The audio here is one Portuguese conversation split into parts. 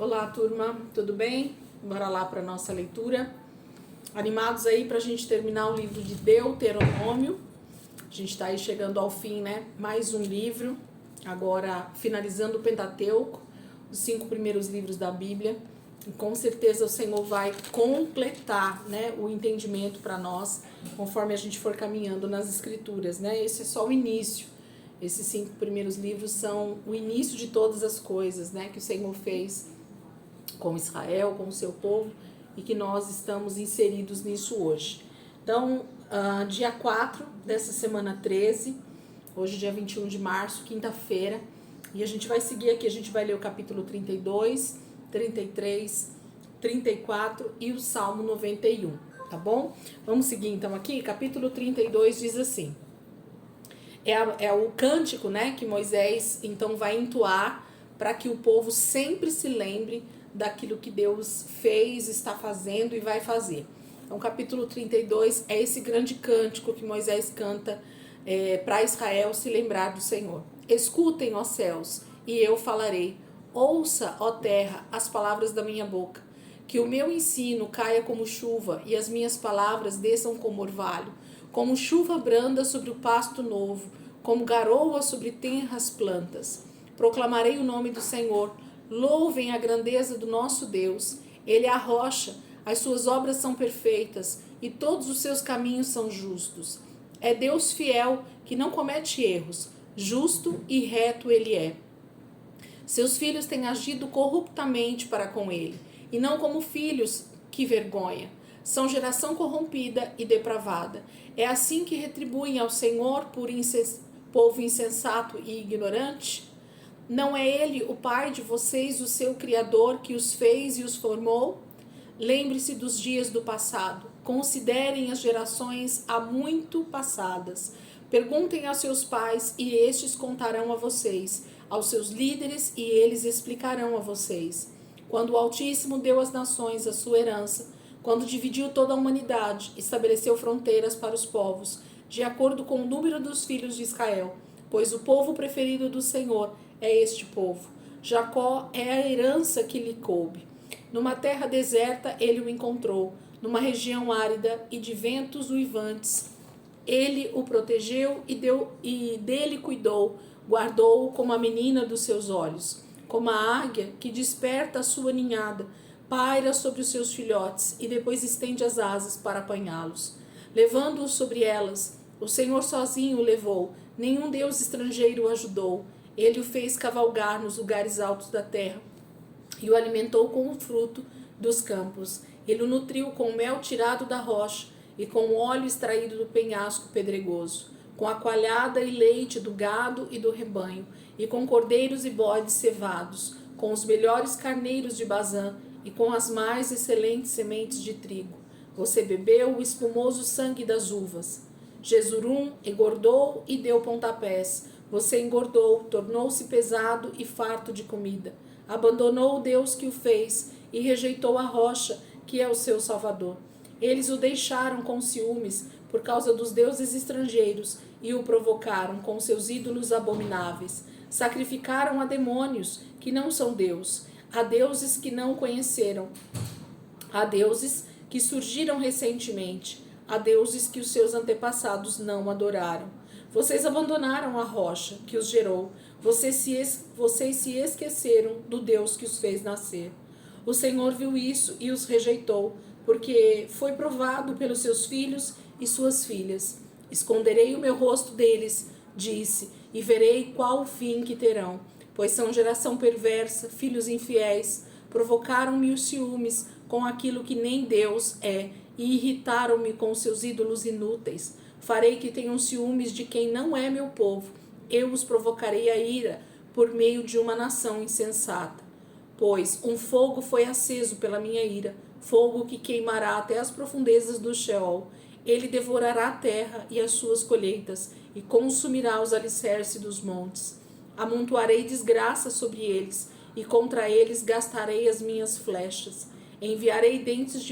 Olá, turma, tudo bem? Bora lá para nossa leitura. Animados aí para a gente terminar o livro de Deuteronômio. A gente está aí chegando ao fim, né? Mais um livro. Agora finalizando o Pentateuco, os 5 primeiros livros da Bíblia. E com certeza o Senhor vai completar, né, o entendimento para nós, conforme a gente for caminhando nas Escrituras, né? Esse é só o início. Esses 5 primeiros livros são o início de todas as coisas, né, que o Senhor fez com Israel, com o seu povo, e que nós estamos inseridos nisso hoje. Então, dia 4 dessa semana 13, hoje dia 21 de março, quinta-feira, e a gente vai seguir aqui, a gente vai ler o capítulo 32, 33, 34 e o Salmo 91, tá bom? Vamos seguir então aqui, capítulo 32 diz assim, é o cântico, né, que Moisés então vai entoar para que o povo sempre se lembre daquilo que Deus fez, está fazendo e vai fazer. Então, capítulo 32 é esse grande cântico que Moisés canta para Israel se lembrar do Senhor. Escutem, ó céus, e eu falarei. Ouça, ó terra, as palavras da minha boca. Que o meu ensino caia como chuva e as minhas palavras desçam como orvalho, como chuva branda sobre o pasto novo, como garoa sobre tenras plantas. Proclamarei o nome do Senhor. Louvem a grandeza do nosso Deus. Ele é a rocha, as suas obras são perfeitas e todos os seus caminhos são justos. É Deus fiel que não comete erros, justo e reto ele é. Seus filhos têm agido corruptamente para com ele, e não como filhos, que vergonha. São geração corrompida e depravada. É assim que retribuem ao Senhor por povo insensato e ignorante? Não é ele o pai de vocês, o seu criador, que os fez e os formou? Lembre-se dos dias do passado. Considerem as gerações há muito passadas. Perguntem aos seus pais e estes contarão a vocês, aos seus líderes e eles explicarão a vocês. Quando o Altíssimo deu às nações a sua herança, quando dividiu toda a humanidade, estabeleceu fronteiras para os povos, de acordo com o número dos filhos de Israel, pois o povo preferido do Senhor é este povo. Jacó é a herança que lhe coube. Numa terra deserta ele o encontrou, numa região árida e de ventos uivantes. Ele o protegeu e dele cuidou, guardou-o como a menina dos seus olhos, como a águia que desperta a sua ninhada, paira sobre os seus filhotes e depois estende as asas para apanhá-los. Levando-os sobre elas, o Senhor sozinho o levou, nenhum Deus estrangeiro o ajudou. Ele o fez cavalgar nos lugares altos da terra e o alimentou com o fruto dos campos. Ele o nutriu com mel tirado da rocha e com óleo extraído do penhasco pedregoso, com a coalhada e leite do gado e do rebanho, e com cordeiros e bodes cevados, com os melhores carneiros de Bazã e com as mais excelentes sementes de trigo. Você bebeu o espumoso sangue das uvas. Jesurum engordou e deu pontapés. Você engordou, tornou-se pesado e farto de comida. Abandonou o Deus que o fez e rejeitou a rocha, que é o seu Salvador. Eles o deixaram com ciúmes por causa dos deuses estrangeiros e o provocaram com seus ídolos abomináveis. Sacrificaram a demônios que não são Deus, a deuses que não conheceram, a deuses que surgiram recentemente, a deuses que os seus antepassados não adoraram. Vocês abandonaram a rocha que os gerou. Vocês se esqueceram do Deus que os fez nascer. O Senhor viu isso e os rejeitou, porque foi provado pelos seus filhos e suas filhas. Esconderei o meu rosto deles, disse, e verei qual o fim que terão. Pois são geração perversa, filhos infiéis. Provocaram-me os ciúmes com aquilo que nem Deus é, e irritaram-me com seus ídolos inúteis. Farei que tenham ciúmes de quem não é meu povo. Eu os provocarei a ira por meio de uma nação insensata. Pois um fogo foi aceso pela minha ira, fogo que queimará até as profundezas do Sheol. Ele devorará a terra e as suas colheitas, e consumirá os alicerces dos montes. Amontoarei desgraça sobre eles, e contra eles gastarei as minhas flechas. Enviarei dentes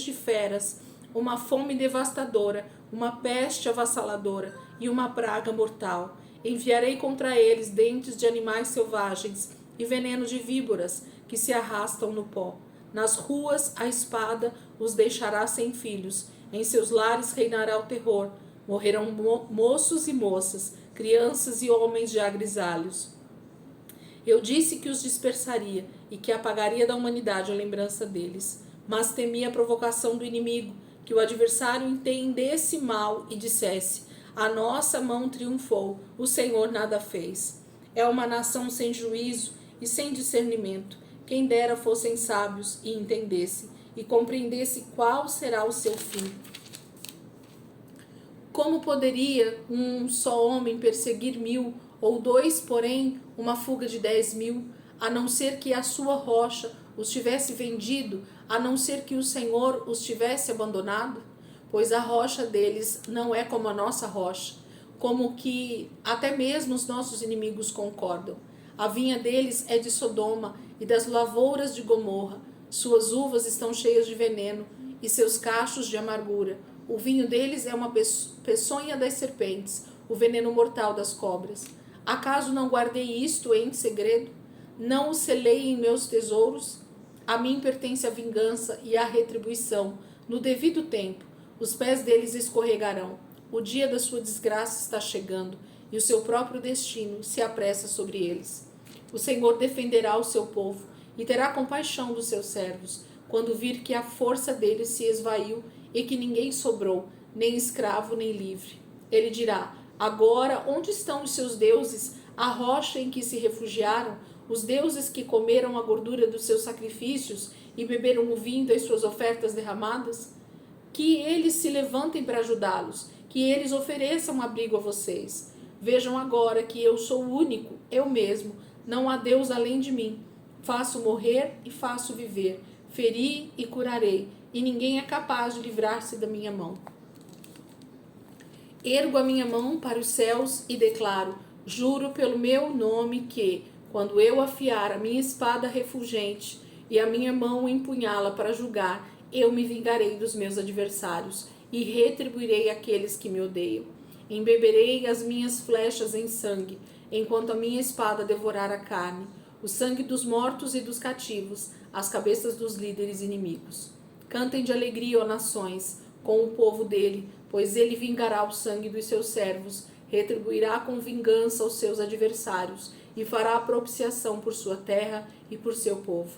de feras, uma fome devastadora, uma peste avassaladora e uma praga mortal. Enviarei contra eles dentes de animais selvagens e veneno de víboras que se arrastam no pó. Nas ruas a espada os deixará sem filhos, em seus lares reinará o terror. Morrerão moços e moças, crianças e homens já grisalhos. Eu disse que os dispersaria e que apagaria da humanidade a lembrança deles. Mas temi a provocação do inimigo, que o adversário entendesse mal e dissesse: a nossa mão triunfou, o Senhor nada fez. É uma nação sem juízo e sem discernimento. Quem dera fossem sábios e entendesse, e compreendesse qual será o seu fim. Como poderia um só homem perseguir 1000, ou 2, porém, uma fuga de 10.000, a não ser que a sua rocha os tivesse vendido, a não ser que o Senhor os tivesse abandonado? Pois a rocha deles não é como a nossa rocha, como que até mesmo os nossos inimigos concordam. A vinha deles é de Sodoma e das lavouras de Gomorra. Suas uvas estão cheias de veneno e seus cachos de amargura. O vinho deles é uma peçonha das serpentes, o veneno mortal das cobras. Acaso não guardei isto em segredo? Não o selei em meus tesouros? A mim pertence a vingança e a retribuição. No devido tempo, os pés deles escorregarão. O dia da sua desgraça está chegando, e o seu próprio destino se apressa sobre eles. O Senhor defenderá o seu povo e terá compaixão dos seus servos, quando vir que a força deles se esvaiu e que ninguém sobrou, nem escravo nem livre. Ele dirá: agora onde estão os seus deuses, a rocha em que se refugiaram, os deuses que comeram a gordura dos seus sacrifícios e beberam o vinho das suas ofertas derramadas? Que eles se levantem para ajudá-los, que eles ofereçam abrigo a vocês. Vejam agora que eu sou o único, eu mesmo, não há Deus além de mim. Faço morrer e faço viver, feri e curarei, e ninguém é capaz de livrar-se da minha mão. Ergo a minha mão para os céus e declaro: juro pelo meu nome que, quando eu afiar a minha espada refulgente e a minha mão empunhá-la para julgar, eu me vingarei dos meus adversários e retribuirei aqueles que me odeiam. Embeberei as minhas flechas em sangue, enquanto a minha espada devorar a carne, o sangue dos mortos e dos cativos, as cabeças dos líderes inimigos. Cantem de alegria, ó nações, com o povo dele, pois ele vingará o sangue dos seus servos, retribuirá com vingança aos seus adversários e fará propiciação por sua terra e por seu povo.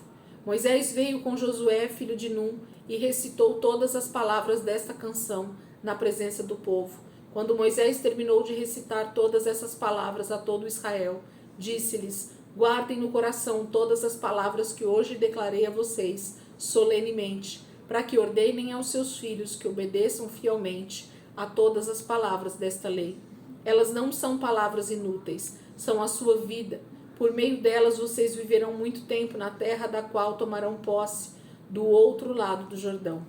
Moisés veio com Josué, filho de Num, e recitou todas as palavras desta canção na presença do povo. Quando Moisés terminou de recitar todas essas palavras a todo Israel, disse-lhes: guardem no coração todas as palavras que hoje declarei a vocês, solenemente, para que ordenem aos seus filhos que obedeçam fielmente a todas as palavras desta lei. Elas não são palavras inúteis, são a sua vida. Por meio delas vocês viverão muito tempo na terra da qual tomarão posse, do outro lado do Jordão.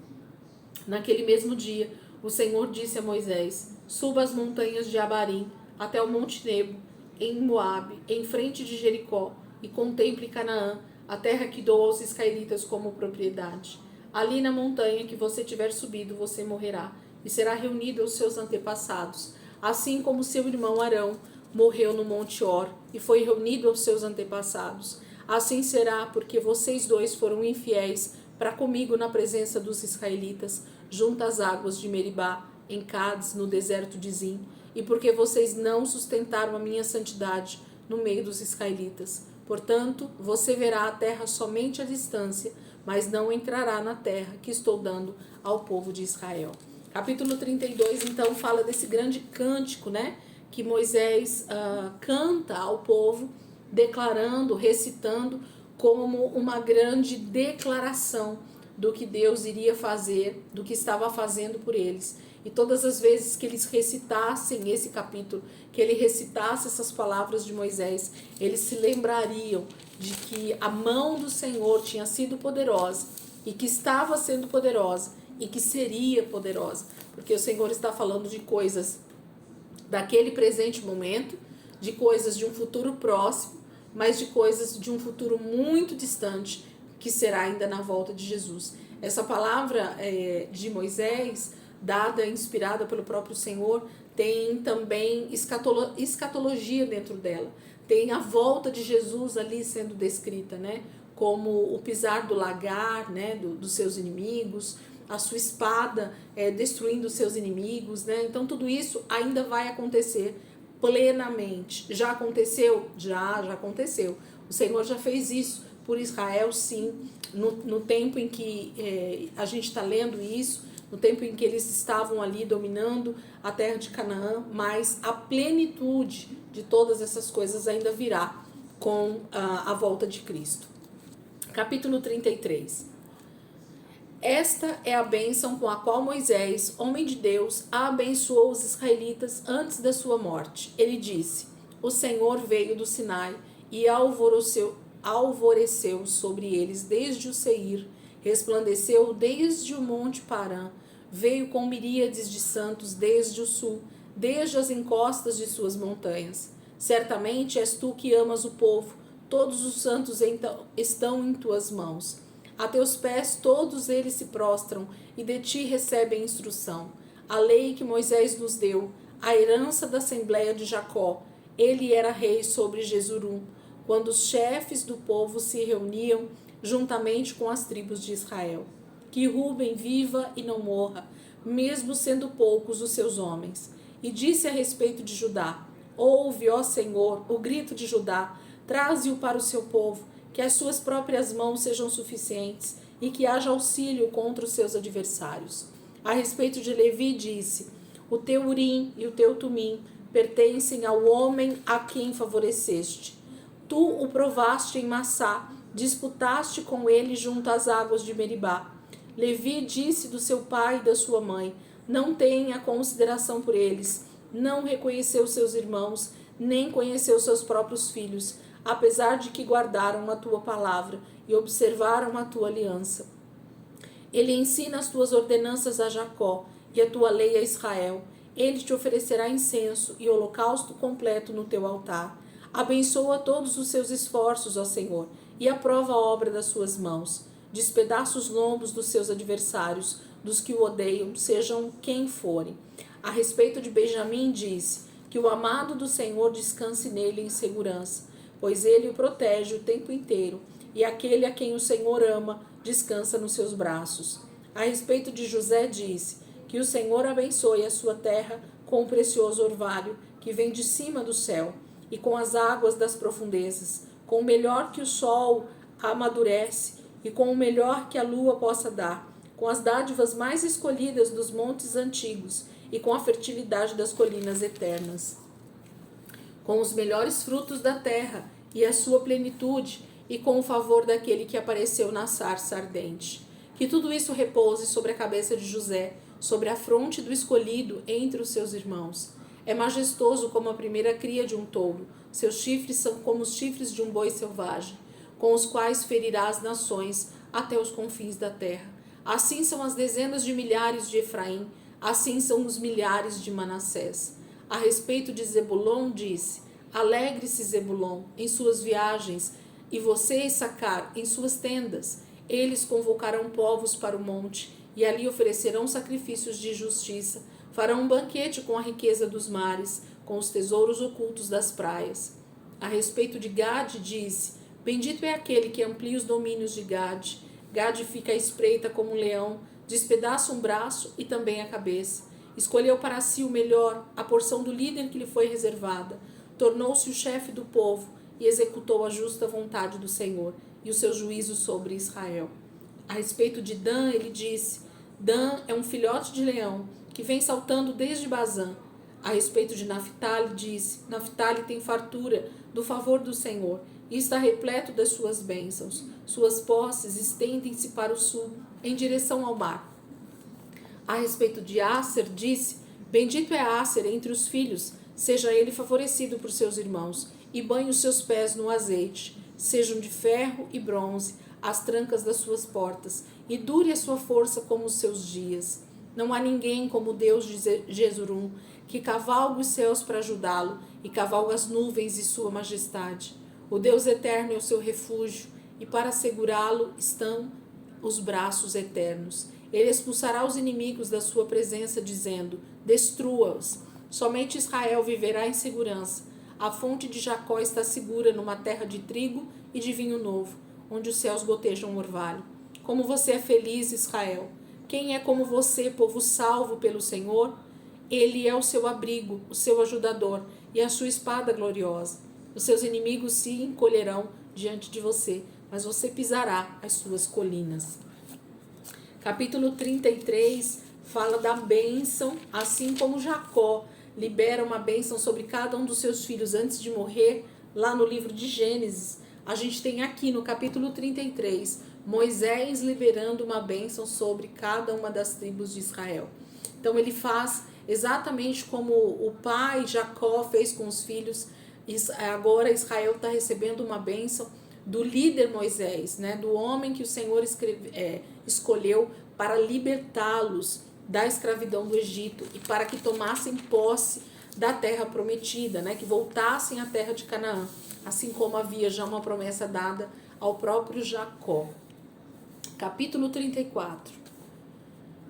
Naquele mesmo dia, o Senhor disse a Moisés: suba as montanhas de Abarim até o Monte Nebo, em Moabe, em frente de Jericó, e contemple Canaã, a terra que dou aos israelitas como propriedade. Ali na montanha que você tiver subido, você morrerá, e será reunido aos seus antepassados, assim como seu irmão Arão morreu no Monte Hor, e foi reunido aos seus antepassados. Assim será, porque vocês dois foram infiéis para comigo na presença dos israelitas, junto às águas de Meribá, em Cádiz, no deserto de Zim, e porque vocês não sustentaram a minha santidade no meio dos israelitas. Portanto, você verá a terra somente à distância, mas não entrará na terra que estou dando ao povo de Israel. Capítulo 32, então, fala desse grande cântico, né, que Moisés canta ao povo, declarando, recitando como uma grande declaração do que Deus iria fazer, do que estava fazendo por eles. E todas as vezes que eles recitassem esse capítulo, que ele recitasse essas palavras de Moisés, eles se lembrariam de que a mão do Senhor tinha sido poderosa e que estava sendo poderosa e que seria poderosa, porque o Senhor está falando de coisas daquele presente momento, de coisas de um futuro próximo, mas de coisas de um futuro muito distante, que será ainda na volta de Jesus. Essa palavra de Moisés, dada, inspirada pelo próprio Senhor, tem também escatologia dentro dela. Tem a volta de Jesus ali sendo descrita, né? Como o pisar do lagar, né? Dos seus inimigos, a sua espada destruindo os seus inimigos, né? Então tudo isso ainda vai acontecer plenamente. Já aconteceu? Já aconteceu. O Senhor já fez isso por Israel, sim, no tempo em que a gente está lendo isso, no tempo em que eles estavam ali dominando a terra de Canaã, mas a plenitude de todas essas coisas ainda virá com a volta de Cristo. Capítulo 33. Esta é a bênção com a qual Moisés, homem de Deus, abençoou os israelitas antes da sua morte. Ele disse: O Senhor veio do Sinai e alvoreceu sobre eles desde o Seir, resplandeceu desde o monte Parã, veio com miríades de santos desde o sul, desde as encostas de suas montanhas. Certamente és tu que amas o povo, todos os santos estão em tuas mãos. A teus pés todos eles se prostram e de ti recebem instrução. A lei que Moisés nos deu, a herança da Assembleia de Jacó. Ele era rei sobre Jesurum, quando os chefes do povo se reuniam juntamente com as tribos de Israel. Que Ruben viva e não morra, mesmo sendo poucos os seus homens. E disse a respeito de Judá: Ouve, ó Senhor, o grito de Judá, traze-o para o seu povo, que as suas próprias mãos sejam suficientes e que haja auxílio contra os seus adversários. A respeito de Levi disse: O teu Urim e o teu Tumim pertencem ao homem a quem favoreceste. Tu o provaste em Massá, disputaste com ele junto às águas de Meribá. Levi disse do seu pai e da sua mãe: Não tenha consideração por eles. Não reconheceu seus irmãos, nem conheceu seus próprios filhos, apesar de que guardaram a tua palavra e observaram a tua aliança. Ele ensina as tuas ordenanças a Jacó e a tua lei a Israel. Ele te oferecerá incenso e holocausto completo no teu altar. Abençoa todos os seus esforços, ó Senhor, e aprova a obra das suas mãos. Despedaça os lombos dos seus adversários, dos que o odeiam, sejam quem forem. A respeito de Benjamim disse: Que o amado do Senhor descanse nele em segurança, pois ele o protege o tempo inteiro, e aquele a quem o Senhor ama descansa nos seus braços. A respeito de José disse: Que o Senhor abençoe a sua terra com o precioso orvalho que vem de cima do céu, e com as águas das profundezas, com o melhor que o sol amadurece, e com o melhor que a lua possa dar, com as dádivas mais escolhidas dos montes antigos, e com a fertilidade das colinas eternas, com os melhores frutos da terra e a sua plenitude, e com o favor daquele que apareceu na sarça ardente. Que tudo isso repouse sobre a cabeça de José, sobre a fronte do escolhido entre os seus irmãos. É majestoso como a primeira cria de um touro, seus chifres são como os chifres de um boi selvagem, com os quais ferirá as nações até os confins da terra. Assim são as dezenas de milhares de Efraim, assim são os milhares de Manassés. A respeito de Zebulon disse: Alegre-se Zebulon em suas viagens, e você, Issacar, em suas tendas. Eles convocarão povos para o monte, e ali oferecerão sacrifícios de justiça. Farão um banquete com a riqueza dos mares, com os tesouros ocultos das praias. A respeito de Gade disse: Bendito é aquele que amplia os domínios de Gade. Gade fica à espreita como um leão, despedaça um braço e também a cabeça. Escolheu para si o melhor, a porção do líder que lhe foi reservada. Tornou-se o chefe do povo e executou a justa vontade do Senhor e os seus juízos sobre Israel. A respeito de Dan, ele disse: Dan é um filhote de leão que vem saltando desde Bazã. A respeito de Naphtali, disse: Naphtali tem fartura do favor do Senhor e está repleto das suas bênçãos. Suas posses estendem-se para o sul, em direção ao mar. A respeito de Asser, disse: Bendito é Asser entre os filhos, seja ele favorecido por seus irmãos, e banhe os seus pés no azeite. Sejam de ferro e bronze as trancas das suas portas, e dure a sua força como os seus dias. Não há ninguém como o Deus de Jesurum, que cavalga os céus para ajudá-lo, e cavalga as nuvens e sua majestade. O Deus eterno é o seu refúgio, e para segurá-lo estão os braços eternos. Ele expulsará os inimigos da sua presença, dizendo: Destrua-os. Somente Israel viverá em segurança. A fonte de Jacó está segura numa terra de trigo e de vinho novo, onde os céus gotejam orvalho. Como você é feliz, Israel! Quem é como você, povo salvo pelo Senhor? Ele é o seu abrigo, o seu ajudador e a sua espada gloriosa. Os seus inimigos se encolherão diante de você, mas você pisará as suas colinas. Capítulo 33 fala da bênção, assim como Jacó libera uma bênção sobre cada um dos seus filhos antes de morrer, lá no livro de Gênesis. A gente tem aqui no capítulo 33, Moisés liberando uma bênção sobre cada uma das tribos de Israel. Então ele faz exatamente como o pai Jacó fez com os filhos. Agora Israel está recebendo uma bênção do líder Moisés, né? Do homem que o Senhor escolheu para libertá-los da escravidão do Egito e para que tomassem posse da terra prometida, né? Que voltassem à terra de Canaã, assim como havia já uma promessa dada ao próprio Jacó. Capítulo 34.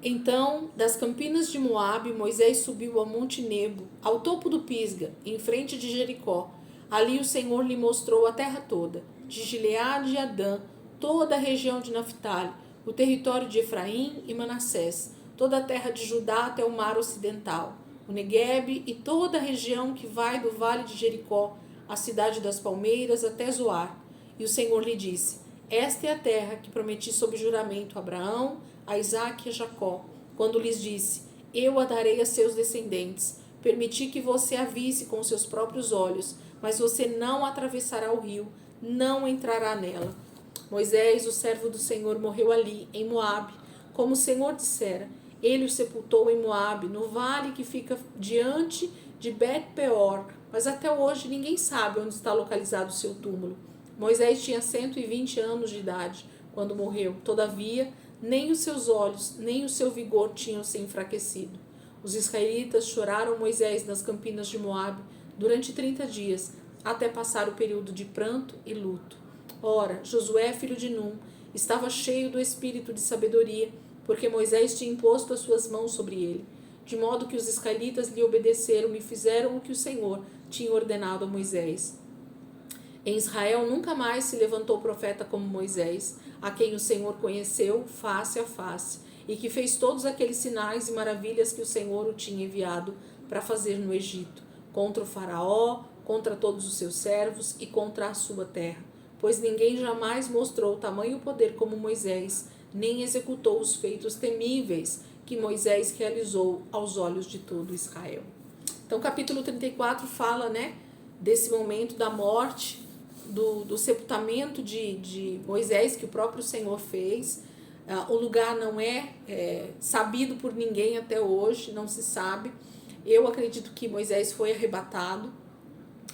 Então, das campinas de Moabe, Moisés subiu ao Monte Nebo, ao topo do Pisga, em frente de Jericó. Ali o Senhor lhe mostrou a terra toda, de Gileade e Adã, toda a região de Naftali, o território de Efraim e Manassés, toda a terra de Judá até o mar ocidental, o Neguebe e toda a região que vai do vale de Jericó, a cidade das palmeiras até Zoar. E o Senhor lhe disse: esta é a terra que prometi sob juramento a Abraão, a Isaque e a Jacó, quando lhes disse: eu a darei a seus descendentes. Permiti que você a visse com seus próprios olhos, mas você não atravessará o rio, não entrará nela. Moisés, o servo do Senhor, morreu ali, em Moabe, como o Senhor dissera. Ele o sepultou em Moabe, no vale que fica diante de Bet-peor, mas até hoje ninguém sabe onde está localizado o seu túmulo. Moisés tinha 120 anos de idade quando morreu, todavia, nem os seus olhos, nem o seu vigor tinham se enfraquecido. Os israelitas choraram Moisés nas campinas de Moabe durante 30 dias, até passar o período de pranto e luto. Ora, Josué, filho de Num, estava cheio do espírito de sabedoria, porque Moisés tinha imposto as suas mãos sobre ele, de modo que os israelitas lhe obedeceram e fizeram o que o Senhor tinha ordenado a Moisés. Em Israel nunca mais se levantou profeta como Moisés, a quem o Senhor conheceu face a face, e que fez todos aqueles sinais e maravilhas que o Senhor o tinha enviado para fazer no Egito, contra o faraó, contra todos os seus servos e contra a sua terra. Pois ninguém jamais mostrou tamanho poder como Moisés, nem executou os feitos temíveis que Moisés realizou aos olhos de todo Israel. Então, capítulo 34 fala, né, desse momento da morte, do sepultamento de Moisés, que o próprio Senhor fez. O lugar não é sabido por ninguém até hoje, não se sabe. Eu acredito que Moisés foi arrebatado.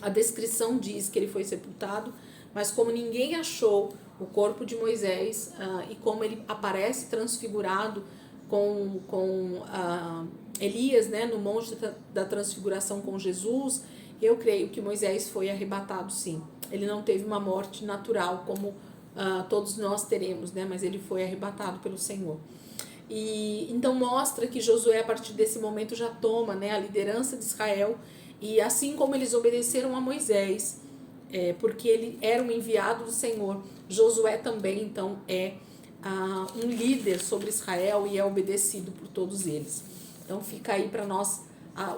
A descrição diz que ele foi sepultado, mas como ninguém achou o corpo de Moisés e como ele aparece transfigurado com Elias, né, no monte da transfiguração com Jesus, eu creio que Moisés foi arrebatado, sim. Ele não teve uma morte natural como todos nós teremos, né, mas ele foi arrebatado pelo Senhor. E então mostra que Josué, a partir desse momento, já toma, né, a liderança de Israel, e assim como eles obedeceram a Moisés, porque ele era um enviado do Senhor, Josué também então é um líder sobre Israel e é obedecido por todos eles. Então fica aí para nós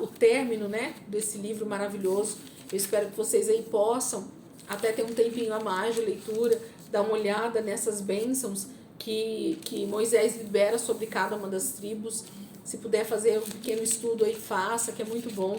o término, né, desse livro maravilhoso. Eu espero que vocês aí possam até ter um tempinho a mais de leitura, dar uma olhada nessas bênçãos que Moisés libera sobre cada uma das tribos. Se puder fazer um pequeno estudo aí, faça, que é muito bom.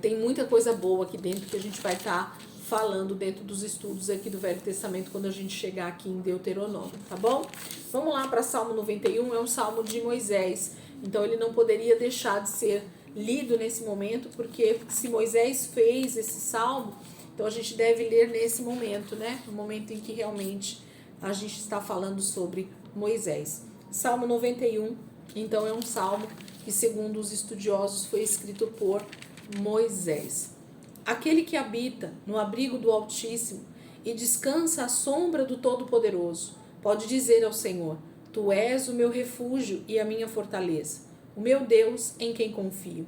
Tem muita coisa boa aqui dentro que a gente vai estar falando dentro dos estudos aqui do Velho Testamento quando a gente chegar aqui em Deuteronômio, tá bom? Vamos lá para Salmo 91, é um salmo de Moisés, então ele não poderia deixar de ser lido nesse momento, porque se Moisés fez esse salmo, então a gente deve ler nesse momento, né? No momento em que realmente a gente está falando sobre Moisés. Salmo 91, então é um salmo que, segundo os estudiosos, foi escrito por Moisés. Aquele que habita no abrigo do Altíssimo e descansa à sombra do Todo-Poderoso, pode dizer ao Senhor: Tu és o meu refúgio e a minha fortaleza, o meu Deus em quem confio.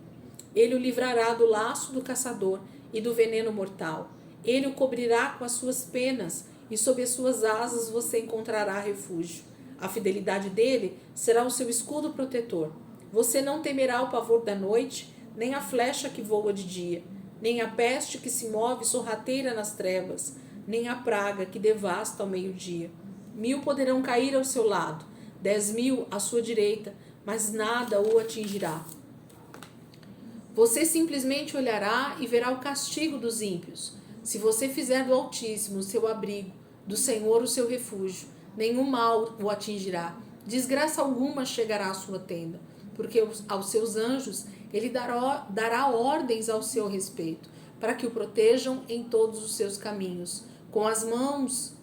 Ele o livrará do laço do caçador e do veneno mortal. Ele o cobrirá com as suas penas, e sob as suas asas você encontrará refúgio. A fidelidade dele será o seu escudo protetor. Você não temerá o pavor da noite, nem a flecha que voa de dia, nem a peste que se move sorrateira nas trevas, nem a praga que devasta ao meio-dia. 1000 poderão cair ao seu lado, 10.000 à sua direita, mas nada o atingirá. Você simplesmente olhará e verá o castigo dos ímpios. Se você fizer do Altíssimo o seu abrigo, do Senhor o seu refúgio, nenhum mal o atingirá, desgraça alguma chegará à sua tenda, porque aos seus anjos ele dará ordens ao seu respeito, para que o protejam em todos os seus caminhos. Com as mãos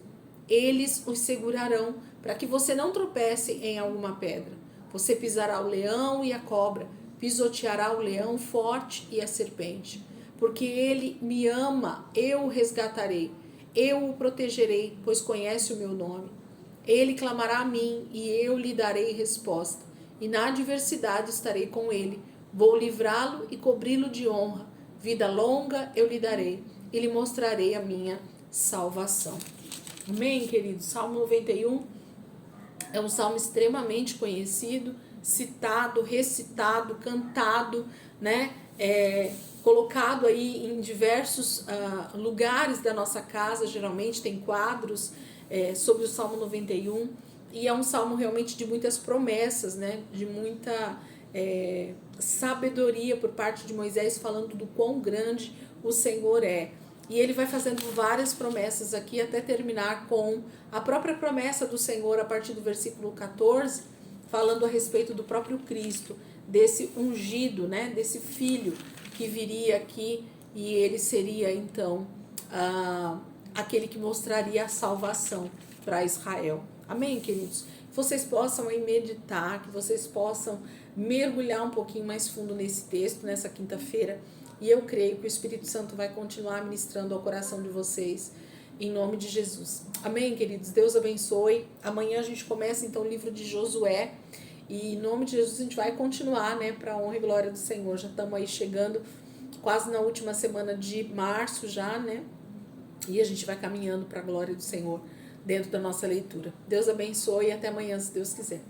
eles os segurarão, para que você não tropece em alguma pedra. Você pisará o leão e a cobra, pisoteará o leão forte e a serpente. Porque ele me ama, eu o resgatarei, eu o protegerei, pois conhece o meu nome. Ele clamará a mim e eu lhe darei resposta, e na adversidade estarei com ele. Vou livrá-lo e cobri-lo de honra. Vida longa eu lhe darei e lhe mostrarei a minha salvação. Amém, queridos? Salmo 91 é um salmo extremamente conhecido, citado, recitado, cantado, né? Colocado aí em diversos lugares da nossa casa. Geralmente tem quadros sobre o Salmo 91, e é um salmo realmente de muitas promessas, né? De muita sabedoria por parte de Moisés, falando do quão grande o Senhor é. E ele vai fazendo várias promessas aqui até terminar com a própria promessa do Senhor a partir do versículo 14, falando a respeito do próprio Cristo, desse ungido, né? Desse filho que viria aqui, e ele seria então aquele que mostraria a salvação para Israel. Amém, queridos? Que vocês possam aí meditar, que vocês possam mergulhar um pouquinho mais fundo nesse texto, nessa quinta-feira, e eu creio que o Espírito Santo vai continuar ministrando ao coração de vocês, em nome de Jesus. Amém, queridos? Deus abençoe. Amanhã a gente começa então o livro de Josué, e em nome de Jesus a gente vai continuar, né, para a honra e glória do Senhor. Já estamos aí chegando quase na última semana de março já, né? E a gente vai caminhando para a glória do Senhor dentro da nossa leitura. Deus abençoe e até amanhã, se Deus quiser.